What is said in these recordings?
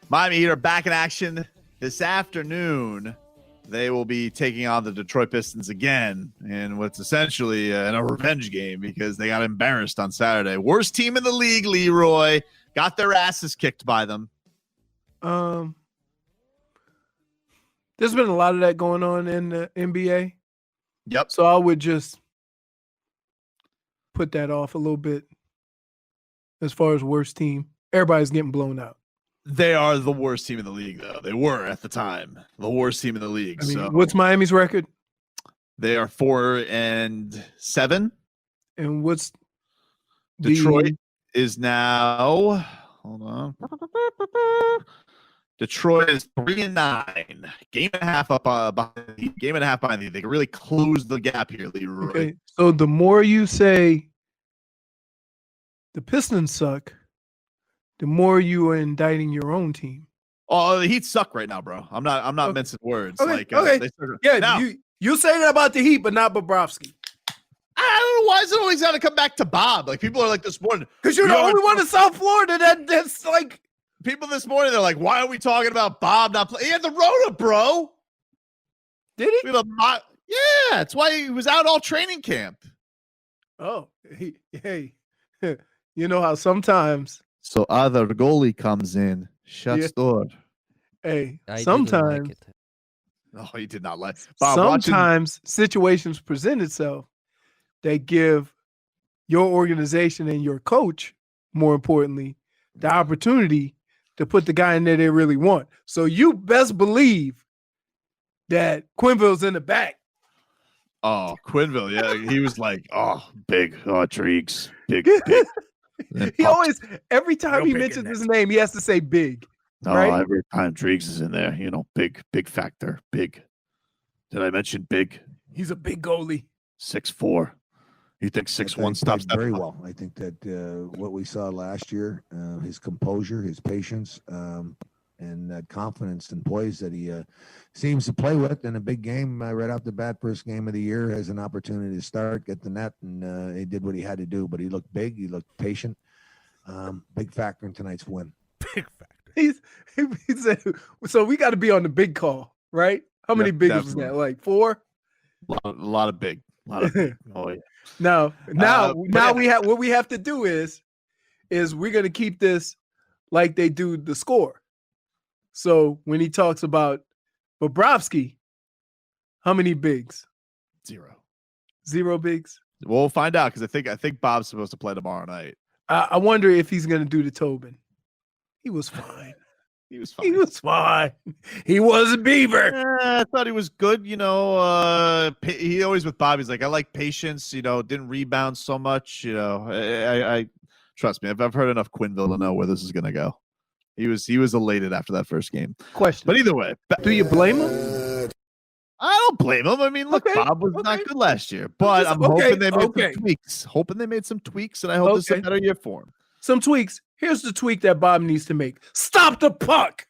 Miami Heat are back in action this afternoon. They will be taking on the Detroit Pistons again in what's essentially a revenge game because they got embarrassed on Saturday. Worst team in the league, Leroy. Got their asses kicked by them. There's been a lot of that going on in the NBA. Yep. So I would just put that off a little bit as far as worst team. Everybody's getting blown out. They are the worst team in the league, though. They were at the time the worst team in the league. I mean, so what's Miami's record? They are 4-7. And what's Detroit is now? Hold on. Detroit is 3-9. Game and a half up behind. Game and a half behind. They can really close the gap here, Leroy. Okay. So the more you say the Pistons suck, the more you are indicting your own team. Oh, the Heat suck right now, bro. I'm not mincing words. Okay. Yeah. Now, you say that about the Heat, but not Bobrovsky. I don't know why is it always got to come back to Bob. Like people are like this morning because you're the only one in South Florida that's like. People this morning, they're like, why are we talking about Bob not playing? He had the Rona, bro. Did he? Yeah, that's why he was out all training camp. Oh, hey, you know how sometimes. So other goalie comes in, shuts door. Hey, sometimes. No, he did not let. Bob, sometimes situations present itself that give your organization and your coach, more importantly, the opportunity to put the guy in there they really want. So you best believe that Quenneville's in the back. Oh, Quenneville, yeah. He was like, oh, big, Dreeks, big. He always, every time he mentions his name, he has to say big. Oh, right? Every time Dreeks is in there, big factor, big. Did I mention big? He's a big goalie. 6'4". You think 6'1" stops that very well? I think that what we saw last year, his composure, his patience, and that confidence and poise that he seems to play with in a big game right off the bat, first game of the year, has an opportunity to start, get the net, and he did what he had to do. But he looked big, he looked patient. Big factor in tonight's win. Big factor. He said, so we got to be on the big call, right? How many big was that? Like 4? A lot of big. A lot of big. Oh yeah. Now we have what we have to do is we're gonna keep this like they do the score. So when he talks about Bobrovsky, how many bigs? 0. 0 bigs. We'll find out because I think Bob's supposed to play tomorrow night. I wonder if he's gonna do the Tobin. He was fine. He was fine. He was a Beaver. I thought he was good. He always with Bob. He's like, I like patience. Didn't rebound so much. I trust me. I've heard enough Quenneville to know where this is gonna go. He was elated after that first game. Question. But either way, do you blame him? I don't blame him. I mean, look, Bob was not good last year, but I'm hoping they made some tweaks. Hoping they made some tweaks, and I hope this is a better year for him. Some tweaks. Here's the tweak that Bob needs to make. Stop the puck.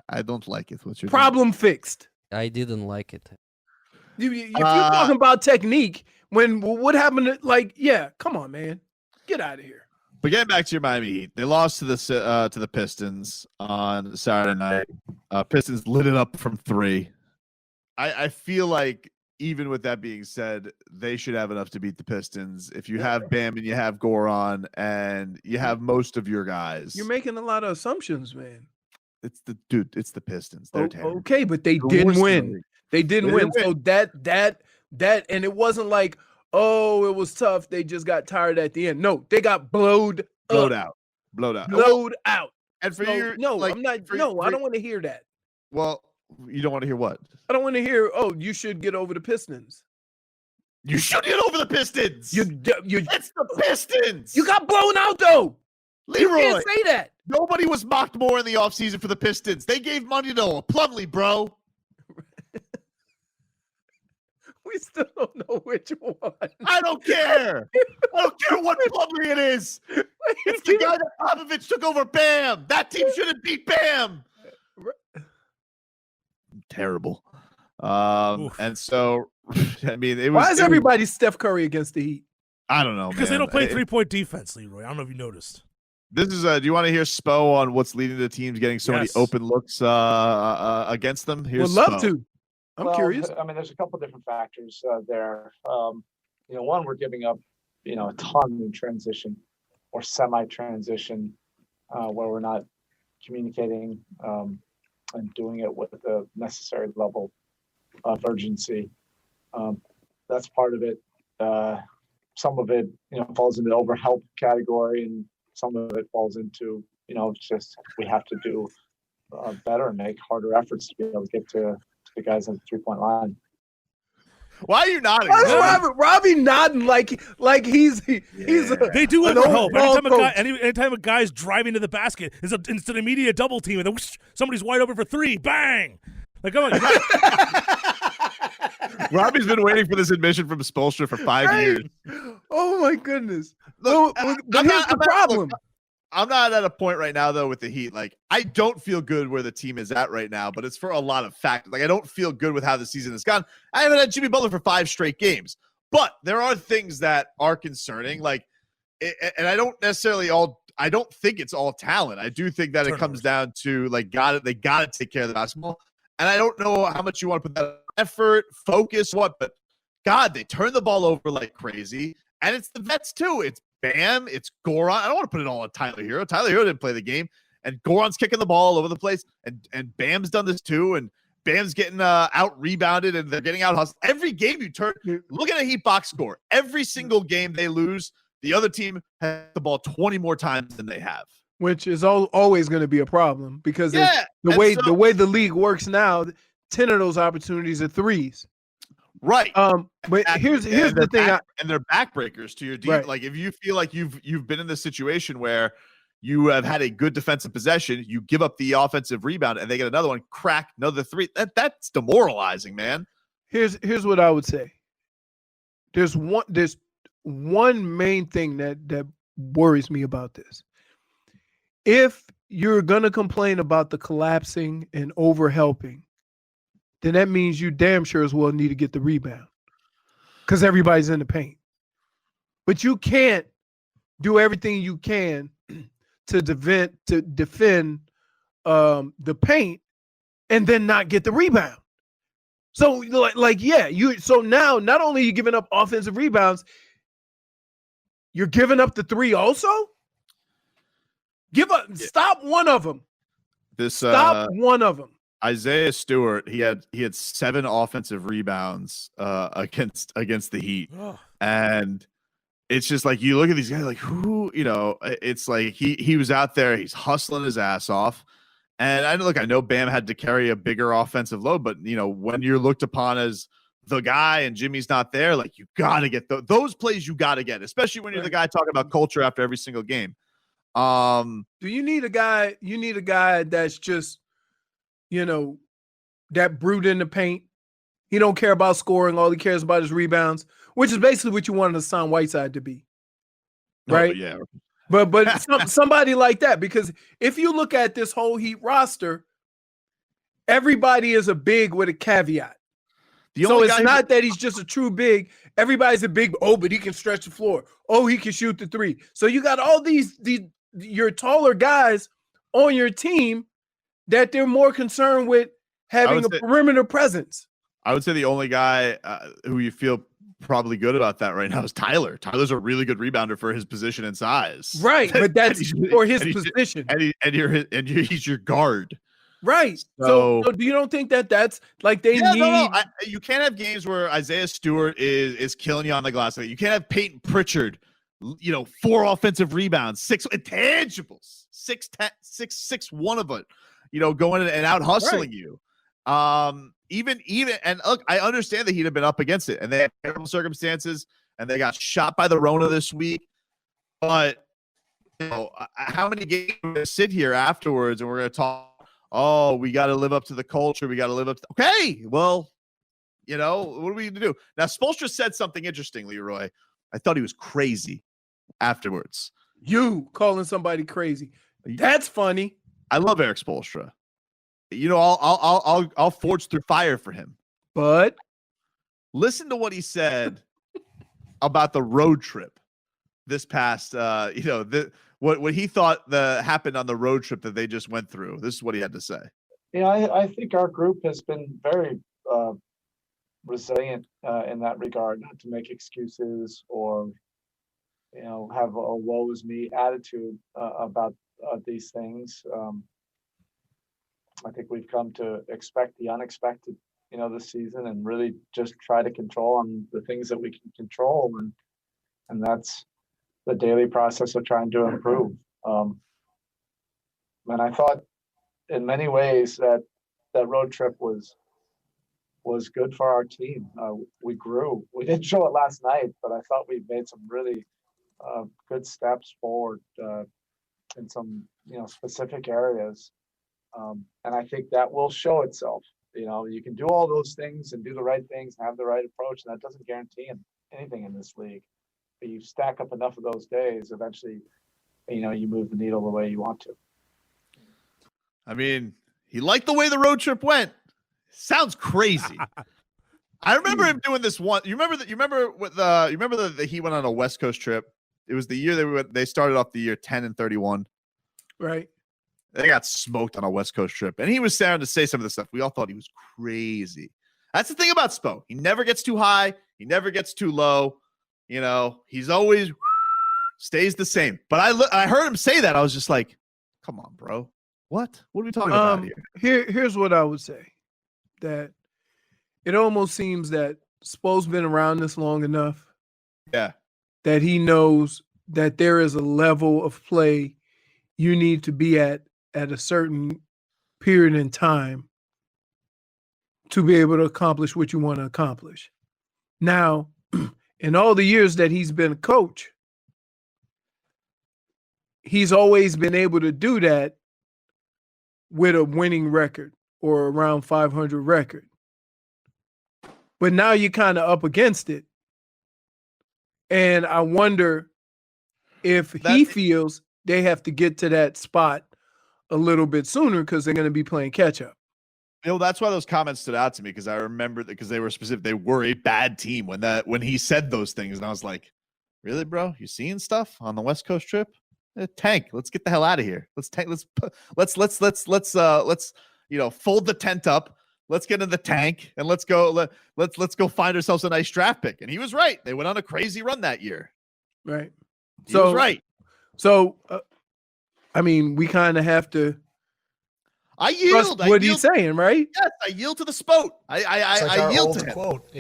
I don't like it. What's your problem fixed? I didn't like it. If you're talking about technique, what happened to, come on, man. Get out of here. But getting back to your Miami Heat, they lost to the Pistons on Saturday night. Pistons lit it up from 3. I feel like even with that being said, they should have enough to beat the Pistons. If you have Bam and you have Goran and you have most of your guys. You're making a lot of assumptions, man. It's the Pistons. They're terrible. Okay, but they didn't win. They didn't win. So that and it wasn't like, oh, it was tough. They just got tired at the end. No, they got blowed out. And for you, I'm not. I don't want to hear that. Well, you don't want to hear what? I don't want to hear. Oh, you should get over the Pistons. You should get over the Pistons. It's the Pistons. You got blown out though. Leroy, you can't say that. Nobody was mocked more in the offseason for the Pistons. They gave money to Plumlee, bro. We still don't know which one. I don't care. I don't care what Plumlee it is. It's the guy that Popovich took over Bam. That team shouldn't beat Bam. Terrible. And so, I mean, it was. Why is everybody Steph Curry against the Heat? I don't know, because they don't play 3-point defense, Leroy. I don't know if you noticed. This is do you want to hear Spo on what's leading the teams getting so many Yes. open looks against them? Would Here's love Spo. to. I'm Well, curious. I mean, there's a couple different factors there. One, we're giving up, a ton in transition or semi-transition where we're not communicating and doing it with the necessary level of urgency. That's part of it. Some of it, falls into the overhelp category, and some of it falls into, it's just we have to do better and make harder efforts to be able to get to the guys at the 3-point line. Why are you nodding? Why is Robbie? Robbie nodding like he's They do an overhelp. old ball Anytime a guy's driving to the basket, it's an immediate double team, and then whoosh, somebody's wide open for three. Bang! Like, come on. Robbie's been waiting for this admission from Spoelstra for 5 years. Oh my goodness. Look, But here's the problem. I'm not at a point right now though with the Heat. Like, I don't feel good where the team is at right now, but it's for a lot of factors. Like, I don't feel good with how the season has gone. I haven't had Jimmy Butler for 5 straight games, but there are things that are concerning. Like, and I don't think it's all talent. I do think that it comes down to they got to take care of the basketball. And I don't know how much you want to put that effort, focus, but God, they turn the ball over like crazy. And it's the vets too. It's Bam, it's Goran. I don't want to put it all on Tyler Hero. Tyler Hero didn't play the game, and Goran's kicking the ball all over the place. And Bam's done this too. And Bam's getting out rebounded, and they're getting out hustled. Every game you turn, look at a Heat box score. Every single game they lose, the other team has the ball 20 more times than they have. Which is always going to be a problem because the way the league works now, 10 of those opportunities are threes. Right. But here's the thing. And they're backbreakers to your deep. Right. Like, if you feel like you've been in this situation where you have had a good defensive possession, you give up the offensive rebound, and they get another one, crack another three. That's demoralizing, man. Here's what I would say. There's one main thing that worries me about this. If you're gonna complain about the collapsing and overhelping, then that means you damn sure as well need to get the rebound because everybody's in the paint. But you can't do everything you can to defend the paint and then not get the rebound. So so now not only are you giving up offensive rebounds, you're giving up the three also? Stop one of them. Stop one of them. Isaiah Stewart, he had 7 offensive rebounds against the Heat. And it's just like you look at these guys like who, it's like he was out there, he's hustling his ass off. And I know Bam had to carry a bigger offensive load, but when you're looked upon as the guy and Jimmy's not there, like you got to get those plays you got to get, especially when you're the guy talking about culture after every single game. Do you need a guy? You need a guy that's just, that brute in the paint. He don't care about scoring. All he cares about is rebounds, which is basically what you wanted Hassan Whiteside to be, right? Yeah. But somebody like that, because if you look at this whole Heat roster, everybody is a big with a caveat. So it's not that he's just a true big. Everybody's a big. Oh, but he can stretch the floor. Oh, he can shoot the three. So you got all these your taller guys on your team that they're more concerned with having a perimeter presence. I would say the only guy who you feel probably good about that right now is Tyler. Tyler's a really good rebounder for his position and size. Right, but that's for his position. And he's your guard. Right. So do you don't think that's like they need? No. You can't have games where Isaiah Stewart is killing you on the glass. You can't have Peyton Pritchard, 4 offensive rebounds, 6 intangibles, 6'1" of it, going and out hustling you. Even and look, I understand that he'd have been up against it, and they had terrible circumstances, and they got shot by the Rona this week. But how many games are we gonna sit here afterwards and we're gonna talk? Oh, we got to live up to the culture. We got to live up. Okay, well, what are we gonna do now? Spoelstra said something interesting, Leroy. I thought he was crazy afterwards. You calling somebody crazy? That's funny. I love Eric Spoelstra. I'll forge through fire for him. But listen to what he said about the road trip this past. what he thought happened on the road trip that they just went through. This is what he had to say. Yeah, I think our group has been very resilient in that regard, not to make excuses or have a woe is me attitude about these things. I think we've come to expect the unexpected, this season, and really just try to control on the things that we can control, and that's the daily process of trying to improve. And I thought, in many ways, that road trip was good for our team. We grew. We didn't show it last night, but I thought we made some really good steps forward in some specific areas, and I think that will show itself. You can do all those things and do the right things and have the right approach, and that doesn't guarantee anything in this league. But you stack up enough of those days, eventually, you move the needle the way you want to. I mean, he liked the way the road trip went. Sounds crazy. I remember him doing this one. You remember that he went on a West Coast trip. It was the year they started off the year 10-31. Right. They got smoked on a West Coast trip, and he was starting to say some of the stuff. We all thought he was crazy. That's the thing about Spo. He never gets too high. He never gets too low. He's always stays the same. But I heard him say that. I was just like, come on, bro. What are we talking about here? Here's what I would say. That it almost seems that Spo's been around this long enough. Yeah. That he knows that there is a level of play you need to be at a certain period in time to be able to accomplish what you want to accomplish. Now, in all the years that he's been a coach, he's always been able to do that with a winning record or around 500 record. But now you're kind of up against it. And I wonder if he feels they have to get to that spot a little bit sooner because they're going to be playing catch up. That's why those comments stood out to me, because I remember that, because they were specific. They were a bad team when he said those things, and I was like, "Really, bro? You seeing stuff on the West Coast trip? Tank. Let's get the hell out of here. Let's tank. Let's fold the tent up. Let's get in the tank and let's go. Let's go find ourselves a nice draft pick." And he was right. They went on a crazy run that year. Right. He was right. So, I mean, we kind of have to. I yield. What he's saying, right? Yes, I yield to the sport. I yield to him. Quote,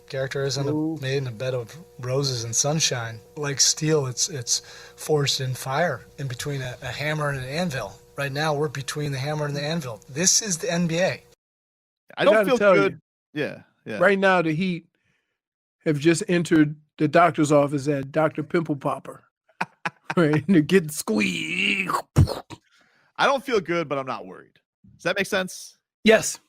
character isn't made in a bed of roses and sunshine. Like steel, it's forged in fire, in between a hammer and an anvil. Right now, we're between the hammer and the anvil. This is the NBA. I don't feel good. Yeah. Right now, the Heat have just entered the doctor's office at Dr. Pimple Popper. Right, and they're getting squeezed. I don't feel good, but I'm not worried. Does that make sense? Yes.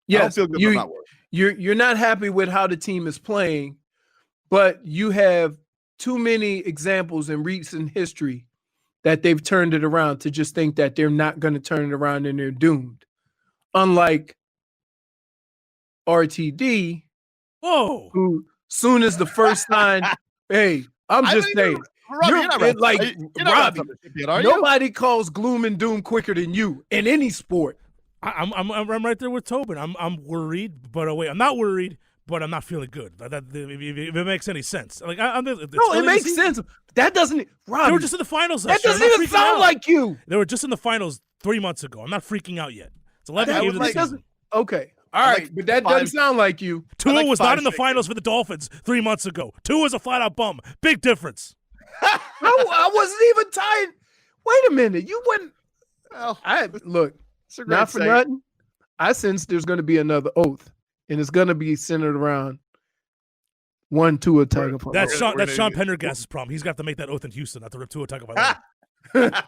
I don't feel good, but I'm not worried. You're not happy with how the team is playing, but you have too many examples in recent history that they've turned it around to just think that they're not going to turn it around and they're doomed. Unlike RTD, who soon as the first sign, hey, I'm just saying. Robbie, nobody calls gloom and doom quicker than you in any sport. I'm right there with Tobin. I'm worried, but wait, I'm not worried, but I'm not feeling good. If it makes any sense, like it makes sense. That doesn't. Robbie, they were just in the finals. That doesn't even sound like you. They were just in the finals 3 months ago. I'm not freaking out yet. It's 11 games of the season. Okay. All right, but that doesn't sound like you. Tua was not in the finals for the Dolphins 3 months ago. Tua was a flat-out bum. Big difference. I wasn't even tired. Wait a minute. You wouldn't. Look, not for nothing. I sense there's going to be another oath, and it's going to be centered around 1 Tua Tagovailoa. That's Sean Pendergast's problem. He's got to make that oath in Houston, not to rip Tua Tagovailoa.